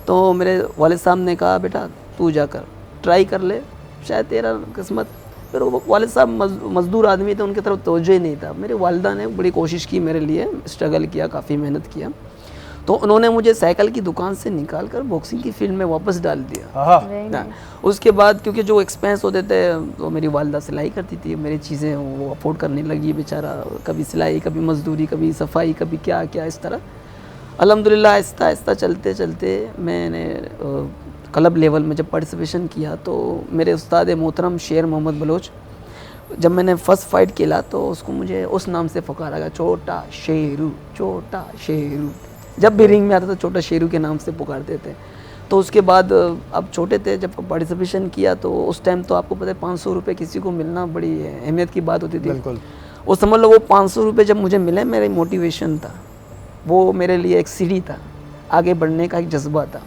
तो मेरे वालिद साहब ने कहा बेटा तू जाकर ट्राई कर ले, शायद तेरा किस्मत। फिर वो वालिद साहब मज़दूर आदमी थे, उनकी तरफ तवज्जो ही नहीं था। मेरी वालिदा ने बड़ी कोशिश की मेरे लिए, स्ट्रगल किया, काफ़ी मेहनत किया, तो उन्होंने मुझे साइकिल की दुकान से निकाल कर बॉक्सिंग की फील्ड में वापस डाल दिया। उसके बाद क्योंकि जो एक्सपेंस होते थे, तो मेरी वालिदा सिलाई करती थी, मेरी चीज़ें वो अफोर्ड करने लगी बेचारा, कभी सिलाई, कभी मजदूरी, कभी सफाई, कभी क्या क्या, इस तरह अल्हम्दुलिल्लाह आहिस्ता आहिस्ता चलते चलते मैंने क्लब लेवल में जब पार्टिसिपेशन किया, तो मेरे उस्ताद मोहतरम शेर मोहम्मद बलोच, जब मैंने फ़र्स्ट फाइट खेला तो उसको मुझे उस नाम से पुकारा गया, छोटा शेरू, छोटा शेरू। जब भी रिंग में आता था छोटा शेरू के नाम से पुकारते थे। तो उसके बाद अब छोटे थे, जब पार्टिसिपेशन किया तो उस टाइम तो आपको पता है 500 रुपये किसी को मिलना बड़ी अहमियत की बात होती थी। बिल्कुल। वो समझ लो वो 500 रुपये जब मुझे मिले, मेरी मोटिवेशन था, वो मेरे लिए एक सीढ़ी था, आगे बढ़ने का एक जज्बा था।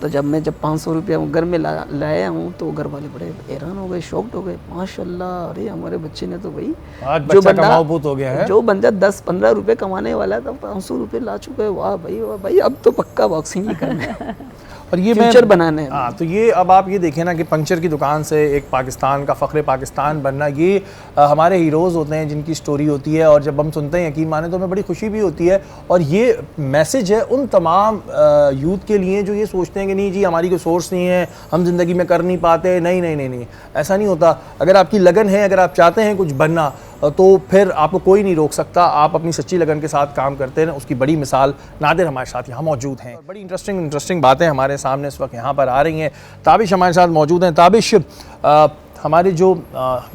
तो जब 500 रुपया घर में लाया हूँ तो घर वाले बड़े हैरान हो गए, शॉक्ड हो गए, माशाल्लाह, अरे हमारे बच्चे ने तो भाई आज बच्चा कमाऊबूत हो गया है। जो बंदा 10-15 रुपये कमाने वाला था 500 रुपये ला चुका है। वाह भाई अब तो पक्का बॉक्सिंग ही करना है और ये फ्यूचर बनाने हैं। हाँ, तो ये अब आप ये देखें ना कि पंचर की दुकान से एक पाकिस्तान का फ़ख्र पाकिस्तान बनना, ये हमारे हीरोज़ होते हैं जिनकी स्टोरी होती है, और जब हम सुनते हैं यकीन माने तो हमें बड़ी खुशी भी होती है। और ये मैसेज है उन तमाम यूथ के लिए जो ये सोचते हैं कि नहीं जी हमारी कोई सोर्स नहीं है, हम ज़िंदगी में कर नहीं पाते। नहीं, ऐसा नहीं होता। अगर आपकी लगन है, अगर आप चाहते हैं कुछ बनना, तो फिर आपको कोई नहीं रोक सकता। आप अपनी सच्ची लगन के साथ काम करते हैं, उसकी बड़ी मिसाल नादिर हमारे साथ यहाँ मौजूद हैं। बड़ी इंटरेस्टिंग बातें हमारे सामने इस वक्त यहाँ पर आ रही हैं। ताबिश हमारे साथ मौजूद हैं। ताबिश, हमारे जो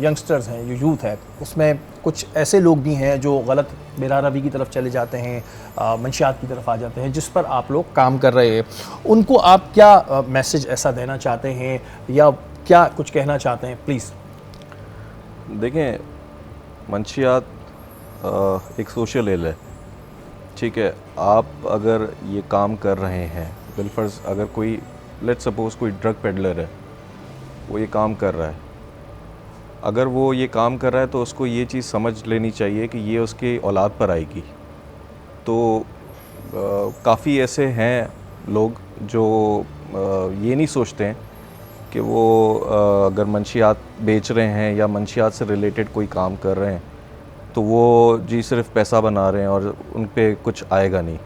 यंगस्टर्स हैं, जो यूथ है, उसमें कुछ ऐसे लोग भी हैं जो गलत बेरारवी की तरफ चले जाते हैं, मंशियात की तरफ आ जाते हैं, जिस पर आप लोग काम कर रहे हैं। उनको आप क्या मैसेज ऐसा देना चाहते हैं या क्या कुछ कहना चाहते हैं, प्लीज़? देखें, मंशियात एक सोशल इल है, ठीक है। आप अगर ये काम कर रहे हैं, बिलफर्ज अगर कोई लेट्स सपोज कोई ड्रग पेडलर है, वो ये काम कर रहा है, अगर वो ये काम कर रहा है तो उसको ये चीज़ समझ लेनी चाहिए कि ये उसकी औलाद पर आएगी। तो काफ़ी ऐसे हैं लोग जो ये नहीं सोचते हैं कि वो अगर मंशियात बेच रहे हैं या मंशियात से रिलेटेड कोई काम कर रहे हैं तो वो जी सिर्फ पैसा बना रहे हैं और उन पे कुछ आएगा नहीं।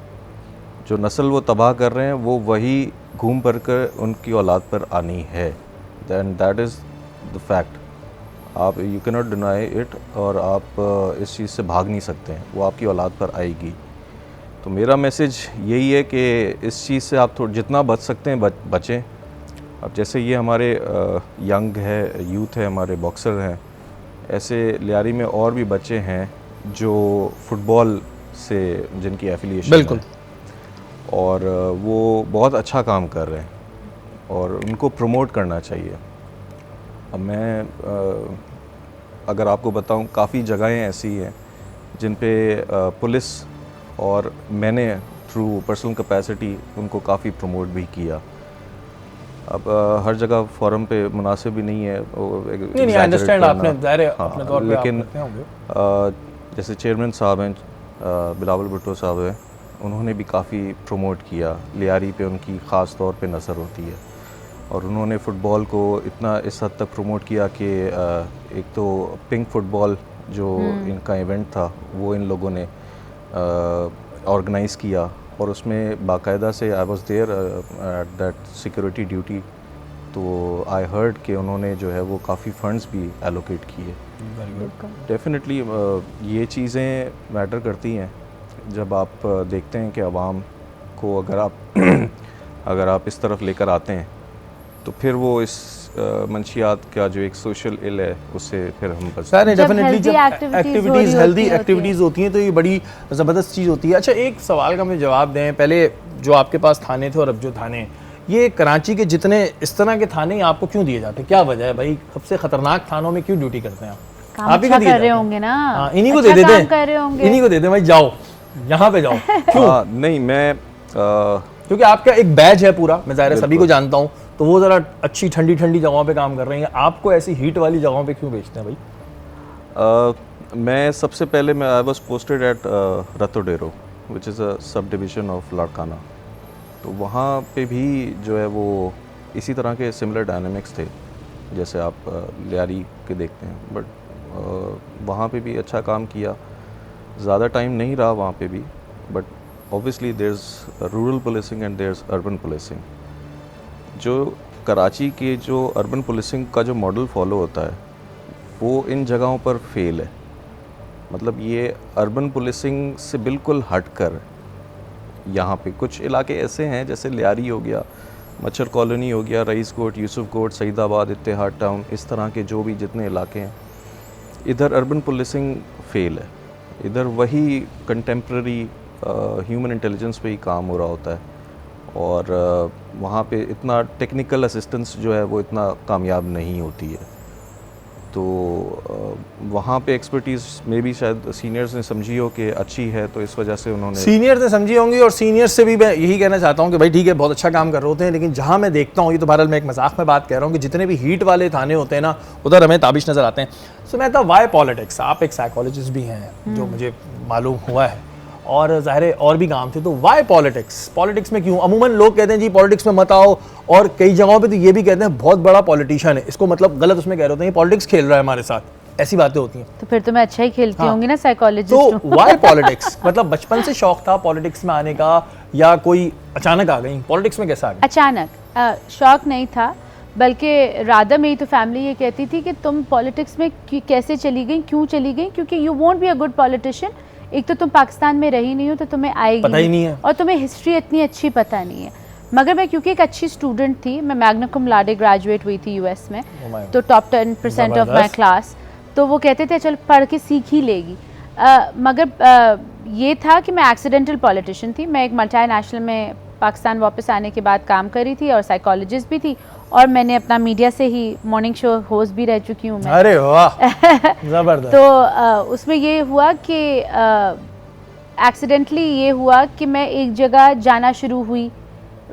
जो नस्ल वो तबाह कर रहे हैं वो वही घूम फिर कर उनकी औलाद पर आनी है। Then that is the fact, आप you can not deny it, और आप इस चीज़ से भाग नहीं सकते हैं, वो आपकी औलाद पर आएगी। तो मेरा मैसेज यही है कि इस चीज़ से आप जितना बच सकते हैं बचें। अब जैसे ये हमारे यंग है, यूथ है, हमारे बॉक्सर हैं, ऐसे लियारी में और भी बच्चे हैं जो फुटबॉल से जिनकी एफिलिएशन बिल्कुल है और वो बहुत अच्छा काम कर रहे हैं और उनको प्रमोट करना चाहिए। अब मैं अगर आपको बताऊं, काफ़ी जगहें ऐसी हैं जिन पे पुलिस और मैंने थ्रू पर्सनल कैपेसिटी उनको काफ़ी प्रमोट भी किया। अब हर जगह फोरम पे मुनासिब भी नहीं है, नहीं अंडरस्टैंड आपने ज़ाहिर है अपने तौर पे लेकिन आप करते होंगे। जैसे चेयरमैन साहब हैं, बिलावल भुट्टो साहब हैं, उन्होंने भी काफ़ी प्रमोट किया, लियारी पे उनकी ख़ास तौर पे नज़र होती है और उन्होंने फ़ुटबॉल को इतना इस हद तक प्रमोट किया कि एक तो पिंक फुटबॉल जो इनका इवेंट था वो इन लोगों ने ऑर्गेनाइज़ किया और उसमें बाकायदा से I was there at that security duty, तो आई हर्ड कि उन्होंने जो है वो काफ़ी फंड्स भी एलोकेट किए। डेफिनेटली ये चीज़ें मैटर करती हैं जब आप देखते हैं कि आवाम को अगर आप इस तरफ लेकर आते हैं तो फिर वो इस मंशियात का जो एक सोशल इल है उससे फिर हम बच सर डेफिनेटली healthy जब activities एक्टिविटीज़ हो रही हेल्दी होती हैं। एक्टिविटीज़ होती हैं तो ये बड़ी ज़बरदस्त चीज़ होती है। अच्छा, एक सवाल का मुझे जवाब दें, पहले जो आपके पास थाने थे और अब जो थाने, ये कराची के जितने इस तरह के थाने आपको क्यों दिए जाते हैं, क्या वजह है भाई? सबसे खतरनाक थानों में क्यों ड्यूटी करते हैं आप? काम आप ही अच्छा को दिए कर रहे जाते हैं। होंगे ना, हाँ, इन्हीं को अच्छा दे देते काम कर रहे होंगे। इन्हीं को दे दें भाई, जाओ यहाँ पे जाओ। हाँ, नहीं मैं क्योंकि आपका एक बैच है पूरा, मैं ज़ाहिर है सभी को जानता हूँ, तो वो ज़रा अच्छी ठंडी ठंडी जगहों पे काम कर रहे हैं, आपको ऐसी हीट वाली जगहों पे क्यों भेजते हैं भाई? मैं सबसे पहले मैं I was posted at Ratodero which is a sub division of Larkana, तो वहाँ पे भी जो है वो इसी तरह के सिमिलर डायनामिक्स थे जैसे आप लियारी के देखते हैं, बट वहाँ पे भी अच्छा काम किया। ज़्यादा टाइम नहीं रहा वहाँ पे भी, but obviously there is rural policing and there is urban policing. जो कराची के जो अर्बन पुलिसिंग का जो मॉडल फॉलो होता है वो इन जगहों पर फेल है। मतलब ये अर्बन पुलिसिंग से बिल्कुल हटकर यहाँ पे कुछ इलाके ऐसे हैं जैसे लियारी हो गया, मच्छर कॉलोनी हो गया, रईस कोट, यूसुफ कोट, सईदाबाद, इत्तेहाद टाउन, इस तरह के जो भी जितने इलाके हैं, इधर अर्बन पुलिसिंग फेल है। इधर वही कंटेम्प्रेरी ह्यूमन इंटेलिजेंस पे ही काम हो रहा होता है और वहाँ पे इतना टेक्निकल असिस्टेंस जो है वो इतना कामयाब नहीं होती है। तो वहाँ पे एक्सपर्टीज़ में भी शायद सीनियर्स ने समझी हो कि अच्छी है, तो इस वजह से उन्होंने सीनियर ने समझी होंगी और सीनियर से भी मैं यही कहना चाहता हूँ कि भाई ठीक है, बहुत अच्छा काम कर रहे होते हैं, लेकिन जहाँ मैं देखता हूँ, ये तो बहरहाल मैं एक मजाक में बात कह रहा हूँ कि जितने भी हीट वाले थाने होते हैं ना, उधर हमें ताबिश नज़र आते हैं। सो मैं था वाई पॉलिटिक्स, आप एक साइकोलॉजिस्ट भी हैं जो मुझे मालूम हुआ है और ज़ाहिर है और भी काम थे, तो वाई पॉलिटिक्स? पॉलिटिक्स में क्यों? अमूमन लोग कहते हैं जी पॉलिटिक्स में मत आओ, और कई जगहों पे तो ये भी कहते हैं बहुत बड़ा पॉलिटिशियन है, इसको मतलब गलत उसमें कह रहे होते हैं, पॉलिटिक्स खेल रहा है हमारे साथ, ऐसी बातें होती हैं। तो फिर तो मैं अच्छा ही खेलती हाँ। होंगी ना साइकोलॉजिस्ट। तो वाई पॉलिटिक्स? मतलब बचपन से शौक था पॉलिटिक्स में आने का या कोई अचानक आ गई पॉलिटिक्स में? कैसे आ गई? अचानक शौक नहीं था, बल्कि राधा मेरी तो फैमिली ये कहती थी कि तुम पॉलिटिक्स में कैसे चली गई, क्यों चली गई, क्योंकि you won't be a good politician. एक तो तुम पाकिस्तान में रही नहीं हो तो तुम्हें आएगी पता ही नहीं है, और तुम्हें हिस्ट्री इतनी अच्छी पता नहीं है। मगर मैं क्योंकि एक अच्छी स्टूडेंट थी, मैं मैग्ना cum laude ग्रेजुएट हुई थी यूएस में, तो टॉप 10% ऑफ माई क्लास, तो वो कहते थे चल पढ़ के सीख ही लेगी। मगर ये था कि मैं एक्सीडेंटल पॉलिटिशियन थी। मैं एक मल्टीनेशनल में पाकिस्तान वापस आने के बाद काम करी थी और साइकोलॉजिस्ट भी थी, और मैंने अपना मीडिया से ही मॉर्निंग शो होस्ट भी रह चुकी हूँ मैं। अरे वाह, जबरदस्त। तो उसमें ये हुआ कि एक्सीडेंटली ये हुआ कि मैं एक जगह जाना शुरू हुई,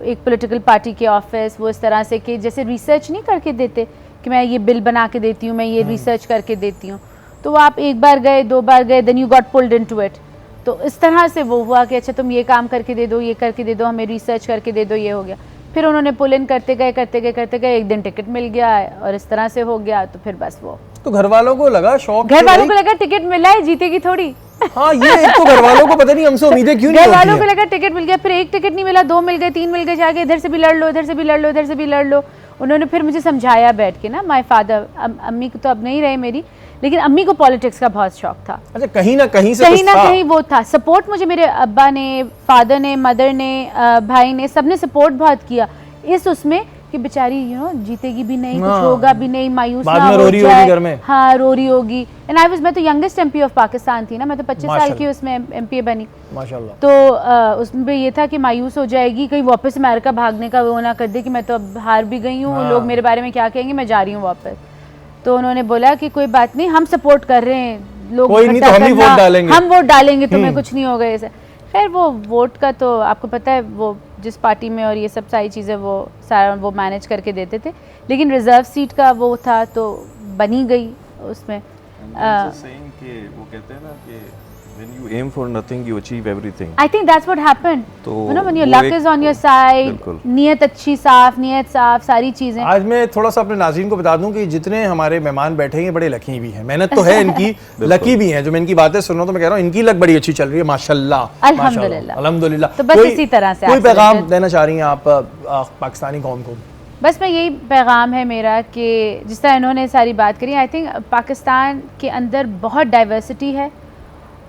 एक पॉलिटिकल पार्टी के ऑफिस, वो इस तरह से कि जैसे रिसर्च नहीं करके देते कि मैं ये बिल बना के देती हूँ, मैं ये रिसर्च करके देती हूँ, तो वो आप एक बार गए, दो बार गए, then you got pulled into it. तो इस तरह से वो हुआ कि अच्छा तुम ये काम करके दे दो, ये करके दे दो, हमें रिसर्च करके दे दो, ये हो गया। फिर उन्होंने पुल इन करते गए करते गए करते गए, एक दिन टिकट मिल गया और इस तरह से हो गया। तो फिर बस वो तो घर वालों को लगा शौक, घर वालों को लगा टिकट मिला है, जीतेगी थोड़ी। हाँ, ये एक तो घर वालों को पता नहीं हमसे उम्मीदें क्यों नहीं घर होती वालों हैं। को लगा टिकट मिल गया, फिर एक टिकट नहीं मिला, दो मिल गए, तीन मिल गए, जाके इधर से भी लड़ लो, इधर से भी लड़ लो, इधर से भी लड़ लो, उन्होंने फिर मुझे समझाया बैठ के ना, माय फादर, अम्मी तो अब नहीं रहे मेरी, लेकिन अम्मी को पॉलिटिक्स का बहुत शौक था। अच्छा, कहीं ना कहीं से कहीं कुछ ना था। कहीं वो था सपोर्ट, मुझे मेरे अब्बा ने, फादर ने, मदर ने, भाई ने, सबने सपोर्ट बहुत किया इस उसमें कि बेचारी जीतेगी भी नहीं, कुछ होगा भी नहीं, मायूस बाद ना में हो रो रही होगी जाए। घर में। हाँ, रो रही होगी। एंड मैं तो यंगेस्ट एमपी ऑफ पाकिस्तान थी ना, मैं तो 25 साल की उसमें एमपी बनी। माशाल्लाह। तो उसमें ये था कि मायूस हो जाएगी, कहीं वापस अमेरिका भागने का वो ना कर दे कि मैं तो अब हार भी गई हूँ, लोग मेरे बारे में क्या कहेंगे, मैं जा रही हूँ वापस। तो उन्होंने बोला कि कोई बात नहीं, हम सपोर्ट कर रहे हैं, लोग कोई नहीं तो हम ही वोट डालेंगे, हम वोट डालेंगे, तुम्हें कुछ नहीं होगा ऐसे। खैर वो वोट का तो आपको पता है, वो जिस पार्टी में और ये सब सारी चीज़ें वो सारा वो मैनेज करके देते थे, लेकिन रिजर्व सीट का वो था तो बनी गई उसमें। saying कि वो कहते हैं ना कि when you aim for nothing you achieve everything। I think that's what happened। तो when your वो luck एक- is on your side, बिल्कुल। नीयत अच्छी, साफ नीयत, साफ सारी चीज़ें। आज मैं थोड़ा सा अपने नाज़रीन को बता दूं कि जितने हमारे मेहमान बैठे हैं बड़े लकी भी हैं, मेहनत तो है इनकी, लकी भी हैं। जो मैं इनकी बातें सुन रहा हूं तो मैं कह रहा हूं इनकी लक बड़ी अच्छी चल रही है, माशाल्लाह। अल्हम्दुलिल्लाह। अल्हम्दुलिल्लाह। तो बस इसी तरह से कोई आपसे पैगाम रिलेटेड- देना चाह रही हैं आप पाकिस्तानी कौम को? बस मैं यही पैगाम है मेरा कि जिस तरह इन्होंने सारी बात करी, आई थिंक पाकिस्तान के अंदर बहुत डाइवर्सिटी है,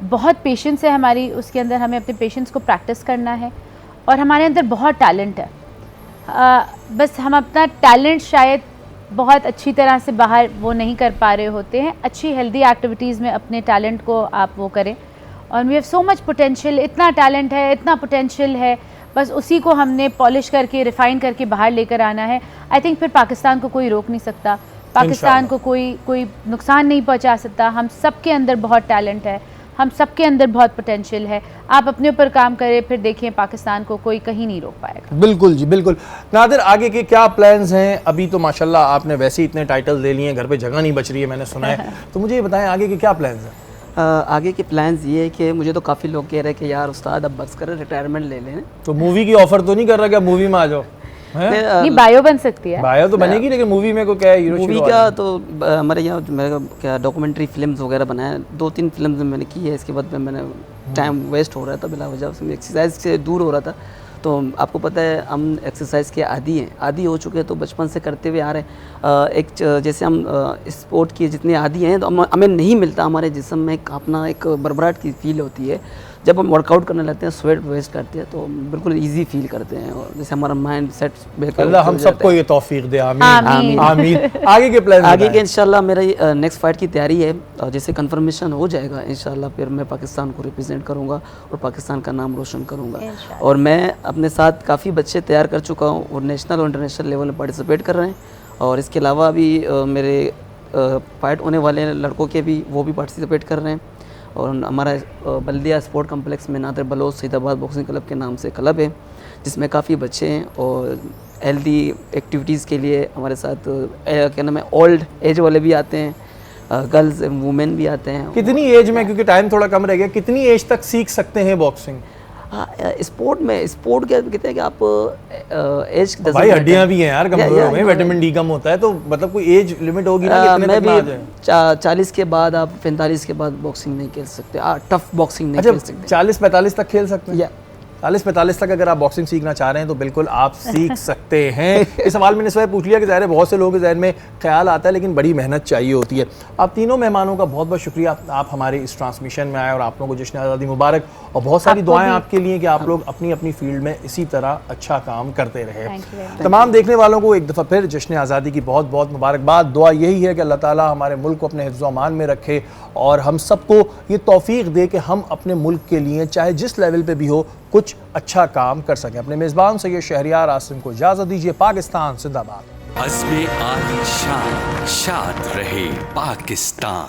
बहुत पेशेंस है हमारी, उसके अंदर हमें अपने पेशेंस को प्रैक्टिस करना है, और हमारे अंदर बहुत टैलेंट है। बस हम अपना टैलेंट शायद बहुत अच्छी तरह से बाहर वो नहीं कर पा रहे होते हैं। अच्छी हेल्दी एक्टिविटीज़ में अपने टैलेंट को आप वो करें, और we have so much potential, इतना टैलेंट है, इतना पोटेंशियल है, बस उसी को हमने पॉलिश करके, रिफ़ाइन करके बाहर लेकर आना है। आई थिंक फिर पाकिस्तान को कोई रोक नहीं सकता, पाकिस्तान को कोई नुकसान नहीं पहुंचा सकता। हम सब के अंदर बहुत टैलेंट है, हम सब के अंदर बहुत पोटेंशियल है। आप अपने ऊपर काम करें, फिर देखें पाकिस्तान को कोई कहीं नहीं रोक पाएगा। बिल्कुल जी, बिल्कुल। नादिर, आगे के क्या प्लान्स हैं? अभी तो माशाल्लाह आपने वैसे ही इतने टाइटल ले लिए हैं, घर पे जगह नहीं बच रही है, मैंने सुना है। तो मुझे ये बताएं आगे के क्या प्लान्स हैं? आगे के प्लान्स ये है कि मुझे तो काफ़ी लोग कह रहे हैं कि यार उस्ताद अब बस करें, रिटायरमेंट ले लें। तो मूवी की ऑफर तो नहीं कर रहा क्या मूवी में आ जाओ? नहीं, बायो बन सकती है, बायो तो बनेगी, लेकिन मूवी में को क्या है, हीरो मूवी का तो हमारे यहाँ मेरा क्या डॉक्यूमेंट्री फिल्म्स वगैरह बनाए, 2-3 फिल्म्स मैंने की है। इसके बाद में मैंने टाइम वेस्ट हो रहा था बिला वजह, उसमें एक्सरसाइज से दूर हो रहा था। तो आपको पता है हम एक्सरसाइज के आदी हो चुके हैं, तो बचपन से करते हुए आ रहे हैं। जैसे हम स्पोर्ट के जितने आदी हैं तो हमें नहीं मिलता, हमारे जिस्म में अपना एक बरबराहट की फील होती है। जब हम वर्कआउट करने लगते हैं, स्वेट वेस्ट करते हैं, तो बिल्कुल इजी फील करते हैं, और जैसे हमारा माइंड सेट अल्लाह हम सबको ये तौफीक दे, आमीन आमीन। आमीन। आगे के प्लान आगे के इंशाल्लाह मेरा नेक्स्ट फाइट की तैयारी है, और जैसे कंफर्मेशन हो जाएगा इंशाल्लाह फिर मैं पाकिस्तान को रिप्रेजेंट करूंगा और पाकिस्तान का नाम रोशन करूंगा। और मैं अपने साथ काफ़ी बच्चे तैयार कर चुका हूँ और नेशनल और इंटरनेशनल लेवल में पार्टिसिपेट कर रहे हैं। और इसके अलावा भी मेरे फाइट होने वाले लड़कों के भी वो भी पार्टिसिपेट कर रहे हैं। और हमारा बल्दिया स्पोर्ट कम्प्लेक्स में नादिर बलोच सईदाबाद बॉक्सिंग क्लब के नाम से क्लब है, जिसमें काफ़ी बच्चे हैं, और हेल्दी एक्टिविटीज़ के लिए हमारे साथ क्या नाम है, ओल्ड एज वाले भी आते हैं, गर्ल्स वुमेन भी आते हैं। कितनी एज में, क्योंकि टाइम थोड़ा कम रह गया, कितनी एज तक सीख सकते हैं बॉक्सिंग? हाँ, स्पोर्ट क्या कहते हैं कि आप एज भाई हड्डियां भी हैं यार, कमजोर हो गए, विटामिन डी कम होता है, तो मतलब कोई एज लिमिट होगी ना कितने मैं तक में आ भी जाए? 40 के बाद, आप 45 के बाद बॉक्सिंग नहीं खेल सकते, टफ बॉक्सिंग नहीं अच्छा, खेल सकते। 40-45 तक खेल सकते हैं? या 40-45 तक अगर आप बॉक्सिंग सीखना चाह रहे हैं तो बिल्कुल आप सीख सकते हैं। इस सवाल मैंने इस वजह पूछ लिया कि ज़ाहिर है बहुत से लोगों के ज़हन में ख्याल आता है, लेकिन बड़ी मेहनत चाहिए होती है। आप तीनों मेहमानों का बहुत बहुत शुक्रिया, आप हमारे इस ट्रांसमिशन में आए, और आप लोगों को जश्न आज़ादी मुबारक, और बहुत सारी दुआएं आपके लिए कि आप लोग अपनी अपनी फील्ड में इसी तरह अच्छा काम करते रहे। तमाम देखने वालों को एक दफ़ा फिर जश्न आज़ादी की बहुत बहुत मुबारकबाद। दुआ यही है कि अल्लाह ताला हमारे मुल्क को अपने हिफ्ज़-ओ अमान में रखे, और हम सबको ये तौफीक दे कि हम अपने मुल्क के लिए चाहे जिस लेवल पे भी हो कुछ अच्छा काम कर सकें। अपने मेज़बान सैयद शहरियार आसिम को इजाज़त दीजिए। पाकिस्तान जिंदाबाद। अज़्म आली शान, शाद रहे पाकिस्तान।